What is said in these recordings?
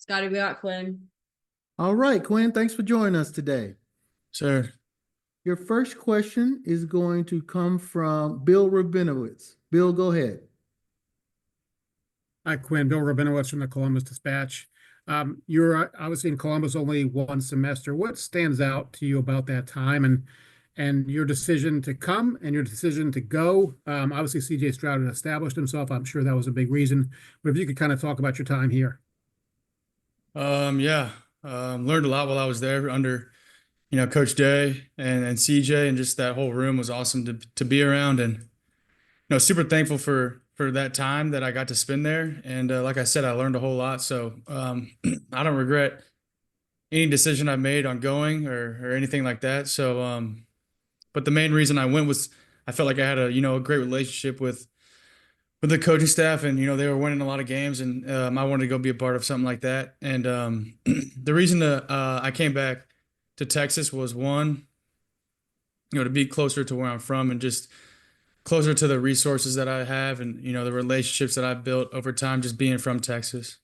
Scotty, we got Quinn. All right, Quinn, thanks for joining us today. Sure. Your first question is going to come from Bill Rabinowitz. Bill, go ahead. Hi, Quinn. Bill Rabinowitz from the Columbus Dispatch. You're obviously in Columbus only one semester. What stands out to you about that time and your decision to come and your decision to go? Obviously, CJ Stroud had established himself. I'm sure that was a big reason. But if you could kind of talk about your time here. Yeah. Learned a lot while I was there under, Coach Day and CJ, and just that whole room was awesome to be around, and super thankful for that time that I got to spend there. And like I said, I learned a whole lot. So I don't regret any decision I made on going or anything like that. So but the main reason I went was I felt like I had a great relationship with the coaching staff, and they were winning a lot of games, and I wanted to go be a part of something like that. And the reason that I came back to Texas was one, to be closer to where I'm from and just closer to the resources that I have, and the relationships that I've built over time just being from Texas.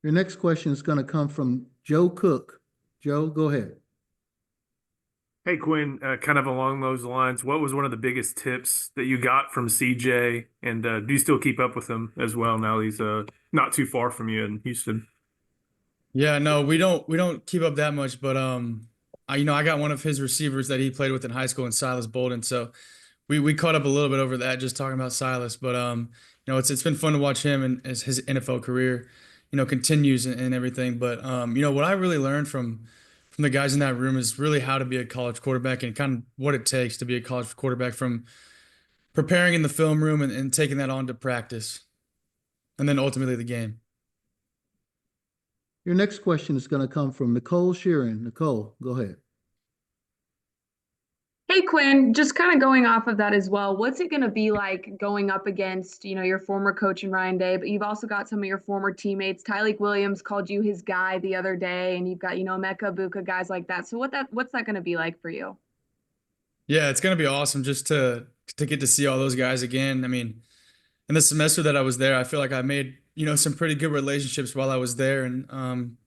Your next question is going to come from Joe Cook. Joe, go ahead. Hey, Quinn, kind of along those lines, what was one of the biggest tips that you got from CJ? And do you still keep up with him as well now he's not too far from you in Houston? Yeah, no, we don't keep up that much, but I got one of his receivers that he played with in high school, in Silas Bolden. So we caught up a little bit over that, just talking about Silas. But it's been fun to watch him and as his NFL career, continues and everything. But what I really learned from the guys in that room is really how to be a college quarterback and kind of what it takes to be a college quarterback, from preparing in the film room and taking that on to practice, and then ultimately the game. Your next question is going to come from Nicole Sheeran. Nicole, go ahead. Hey, Quinn, just kind of going off of that as well. What's it going to be like going up against, your former coach in Ryan Day, but you've also got some of your former teammates. Tyleik Williams called you his guy the other day, and you've got, Emeka Buka, guys like that. So what's that going to be like for you? Yeah, it's gonna be awesome just to get to see all those guys again. I mean, in the semester that I was there, I feel like I made some pretty good relationships while I was there, and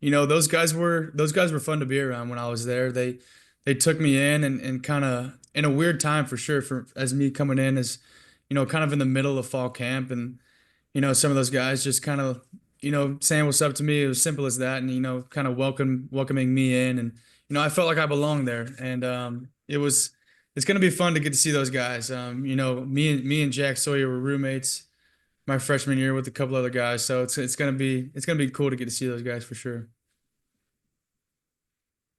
those guys were fun to be around when I was there. They took me in and kind of in a weird time for sure, for as me coming in as kind of in the middle of fall camp, and some of those guys just kind of saying what's up to me. It was simple as that, and kind of welcoming me in, and I felt like I belonged there, and it's gonna be fun to get to see those guys. Me and Jack Sawyer were roommates my freshman year with a couple other guys, so it's gonna be cool to get to see those guys for sure.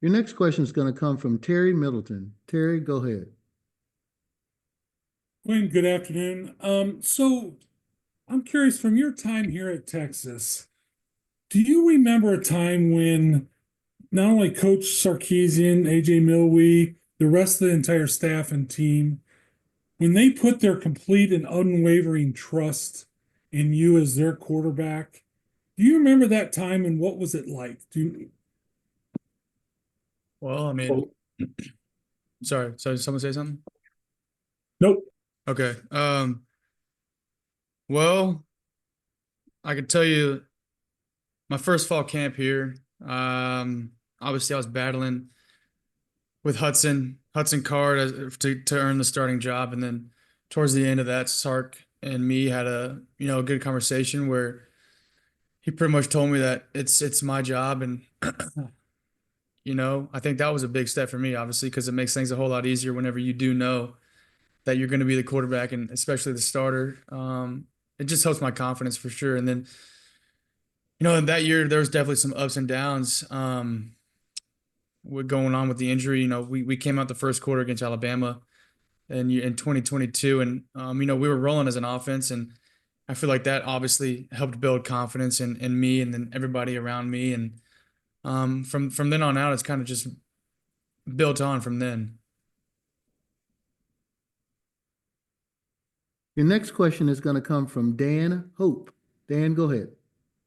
Your next question is going to come from Terry Middleton. Terry, go ahead. Quinn, good afternoon. So I'm curious, from your time here at Texas, do you remember a time when not only Coach Sarkisian, AJ Milwee, the rest of the entire staff and team, when they put their complete and unwavering trust in you as their quarterback, do you remember that time and what was it like? Well, I mean, sorry, someone say something? Nope. Okay. Well, I could tell you my first fall camp here. Obviously I was battling with Hudson Card to earn the starting job, and then towards the end of that, Sark and me had a good conversation where he pretty much told me that it's my job, and I think that was a big step for me, obviously, because it makes things a whole lot easier whenever you do know that you're going to be the quarterback, and especially the starter. It just helps my confidence for sure. And then, in that year, there was definitely some ups and downs with going on with the injury. We came out the first quarter against Alabama in 2022, and we were rolling as an offense, and I feel like that obviously helped build confidence in me and then everybody around me. And from then on out, it's kind of just built on from then. Your next question is going to come from Dan Hope. Dan, go ahead.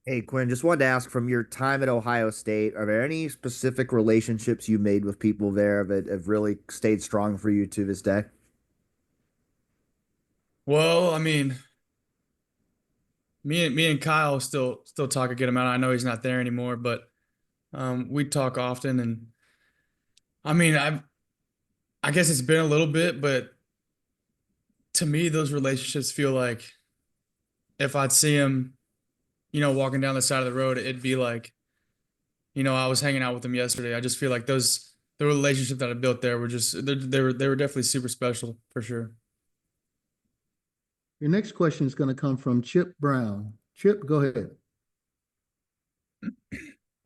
Hey, Quinn, just wanted to ask, from your time at Ohio State, are there any specific relationships you made with people there that have really stayed strong for you to this day? Well, I mean, me and Kyle still talk a good amount. I know he's not there anymore, but we talk often. And I mean, I guess it's been a little bit, but to me, those relationships feel like if I'd see him, walking down the side of the road, it'd be like, I was hanging out with him yesterday. I just feel like the relationship that I built there were just they were definitely super special for sure. Your next question is going to come from Chip Brown. Chip, go ahead.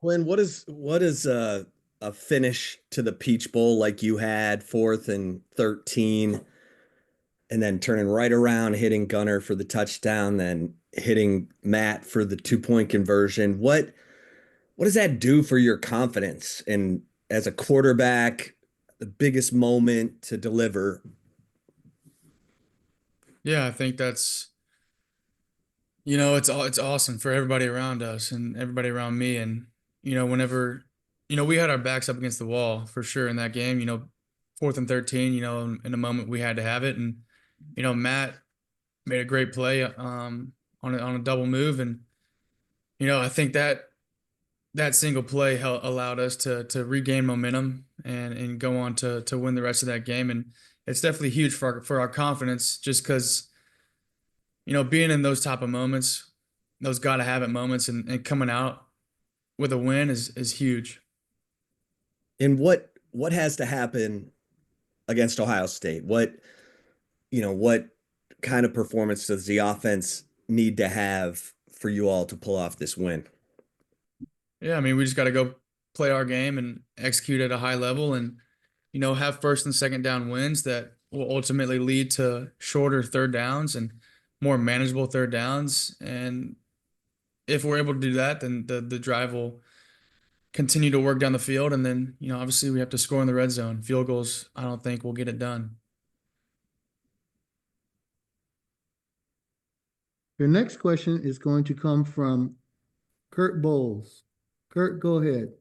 Quinn, what is a finish to the Peach Bowl like you had 4th and 13, and then turning right around, hitting Gunner for the touchdown, then hitting Matt for the 2-point conversion? What does that do for your confidence? And as a quarterback, the biggest moment to deliver. Yeah, I think that's it's awesome for everybody around us and everybody around me. And whenever we had our backs up against the wall for sure in that game. 4th and 13. In a moment we had to have it, and Matt made a great play on a double move, and I think that single play allowed us to regain momentum and go on to win the rest of that game. And it's definitely huge for our confidence, just because being in those type of moments, those gotta have it moments, and coming out with a win is huge. And what has to happen against Ohio State? What kind of performance does the offense need to have for you all to pull off this win? Yeah, I mean, we just got to go play our game and execute at a high level, and have first and second down wins that will ultimately lead to shorter third downs and more manageable third downs. And if we're able to do that, then the drive will continue to work down the field. And then, obviously we have to score in the red zone. Field goals, I don't think will get it done. Your next question is going to come from Kurt Bowles. Kurt, go ahead.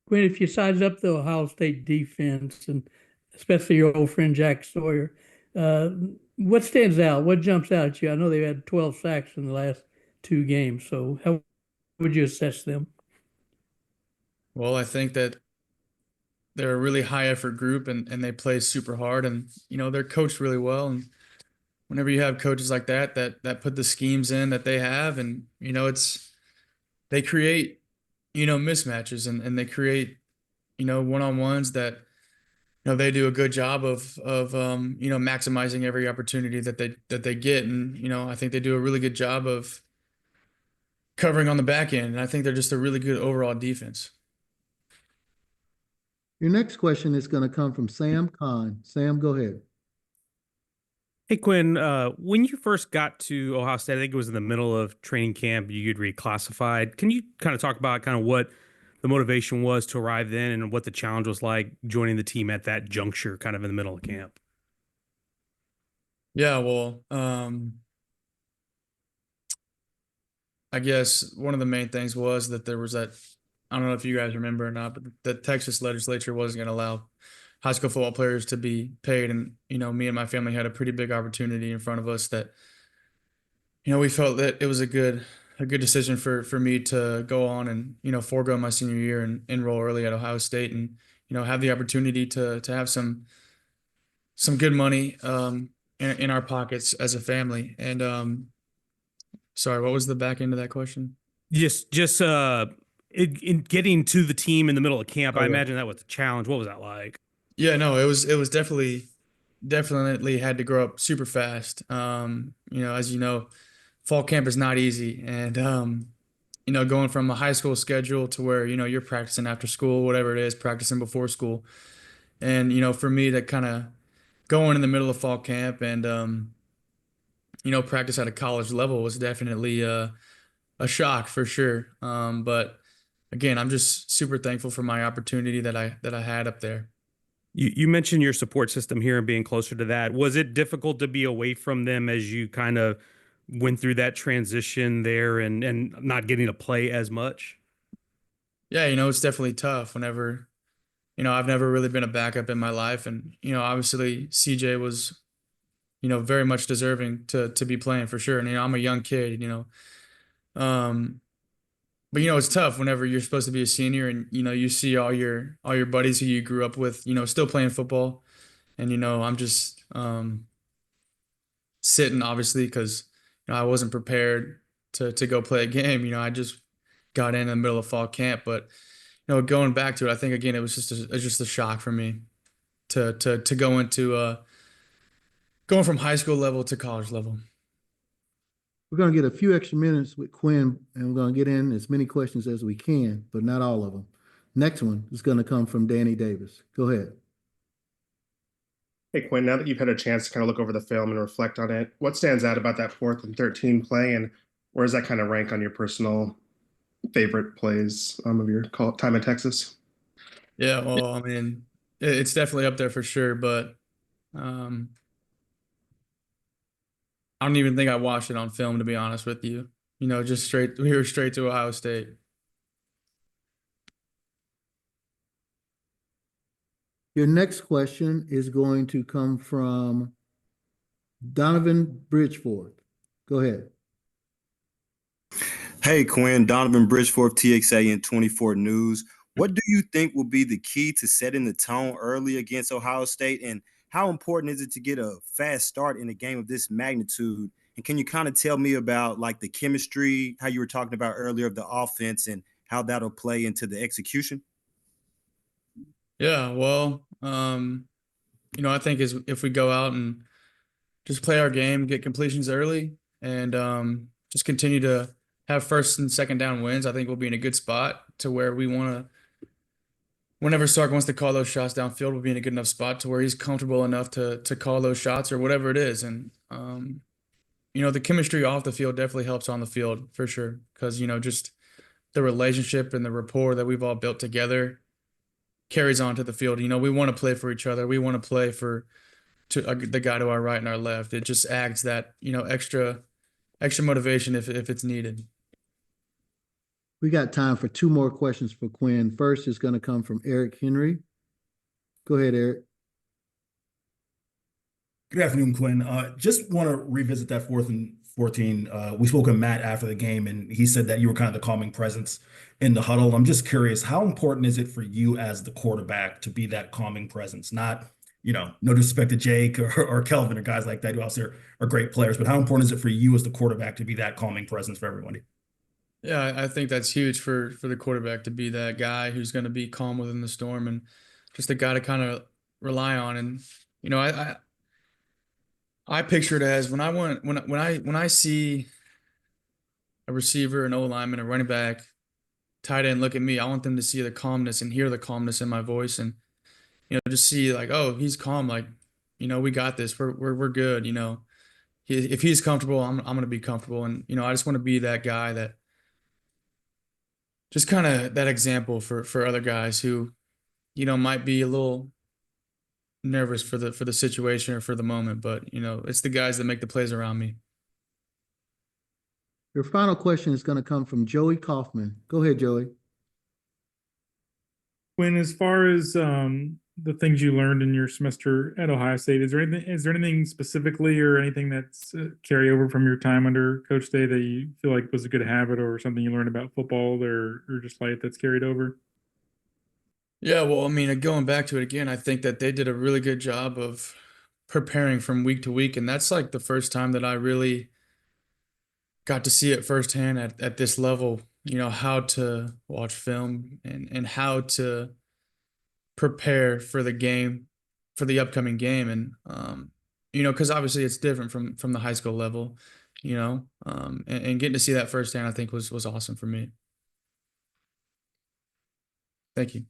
Quinn, if you size up the Ohio State defense, and especially your old friend Jack Sawyer, what stands out? What jumps out at you? I know they've had 12 sacks in the last 2 games. So how would you assess them? Well, I think that they're a really high effort group, and they play super hard, and they're coached really well. And whenever you have coaches like that put the schemes in that they have, and they create mismatches, and they create one-on-ones that they do a good job of maximizing every opportunity that they get. And I think they do a really good job of covering on the back end, and I think they're just a really good overall defense. Your next question is going to come from Sam Khan. Sam, go ahead. Hey, Quinn, when you first got to Ohio State, I think it was in the middle of training camp, you'd reclassified. Can you kind of talk about kind of what the motivation was to arrive then and what the challenge was like joining the team at that juncture, kind of in the middle of camp? Yeah, well, I guess one of the main things was that there was that, I don't know if you guys remember or not, but the Texas legislature wasn't going to allow high school football players to be paid. And, me and my family had a pretty big opportunity in front of us that, we felt that it was a good decision for me to go on and, forego my senior year and enroll early at Ohio State, and, have the opportunity to have some good money, in our pockets as a family. And, sorry, what was the back end of that question? Just in getting to the team in the middle of camp, Oh, I yeah. imagine that was a challenge. What was that like? Yeah, no, it was definitely had to grow up super fast. As fall camp is not easy. And going from a high school schedule to where, you're practicing after school, whatever it is, practicing before school. And, for me to kind of go in the middle of fall camp and practice at a college level was definitely a shock for sure. But again, I'm just super thankful for my opportunity that I had up there. You mentioned your support system here and being closer to that. Was it difficult to be away from them as you kind of went through that transition there and not getting to play as much? Yeah, it's definitely tough whenever I've never really been a backup in my life. And, obviously CJ was, very much deserving to be playing for sure. And, I'm a young kid, um, but it's tough whenever you're supposed to be a senior and, you see all your buddies who you grew up with, still playing football. And, I'm just, sitting obviously because, I wasn't prepared to go play a game. I just got in the middle of fall camp, but, going back to it, I think again, it was just a shock for me to go into, going from high school level to college level. We're going to get a few extra minutes with Quinn, and we're going to get in as many questions as we can, but not all of them. Next one is going to come from Danny Davis. Go ahead. Hey, Quinn, now that you've had a chance to kind of look over the film and reflect on it, what stands out about that 4th and 13 play, and where does that kind of rank on your personal favorite plays of your time in Texas? Yeah, well, I mean, it's definitely up there for sure, but I don't even think I watched it on film, to be honest with you. We were straight to Ohio State. Your next question is going to come from Donovan Bridgeforth. Go ahead. Hey, Quinn, Donovan Bridgeforth, TXA and 24 News. What do you think will be the key to setting the tone early against Ohio State? And how important is it to get a fast start in a game of this magnitude? And can you kind of tell me about like the chemistry, how you were talking about earlier of the offense and how that'll play into the execution? Yeah, well, I think if we go out and just play our game, get completions early, and just continue to have first and second down wins, I think we'll be in a good spot to where we want to. Whenever Sark wants to call those shots downfield, we'll be in a good enough spot to where he's comfortable enough to call those shots or whatever it is. And the chemistry off the field definitely helps on the field for sure, because just the relationship and the rapport that we've all built together carries on to the field. We want to play for each other. We want to play for the guy to our right and our left. It just adds that extra motivation if it's needed. We got time for 2 more questions for Quinn. First is going to come from Eric Henry. Go ahead, Eric. Good afternoon, Quinn. Just want to revisit that 4th and 14. We spoke with Matt after the game, and he said that you were kind of the calming presence in the huddle. I'm just curious, how important is it for you as the quarterback to be that calming presence? Not, no disrespect to Jake or Kelvin or guys like that who also are great players, but how important is it for you as the quarterback to be that calming presence for everybody? Yeah, I think that's huge for the quarterback to be that guy who's going to be calm within the storm and just a guy to kind of rely on. And I picture it as when I see a receiver, an O-lineman, a running back, tight end look at me, I want them to see the calmness and hear the calmness in my voice, and just see like, oh, he's calm, like we got this, we're good. If he's comfortable, I'm going to be comfortable, and I just want to be that guy that. Just kind of that example for other guys who, might be a little nervous for the situation or for the moment, but it's the guys that make the plays around me. Your final question is going to come from Joey Kaufman. Go ahead, Joey. When, as far as the things you learned in your semester at Ohio State, is there anything specifically or anything that's carry over from your time under Coach Day that you feel like was a good habit or something you learned about football or just life that's carried over? Yeah, well, I mean, going back to it again, I think that they did a really good job of preparing from week to week, and that's like the first time that I really got to see it firsthand at this level, how to watch film and how to prepare for the game, for the upcoming game. And, because obviously it's different from the high school level, and getting to see that firsthand, I think was awesome for me. Thank you.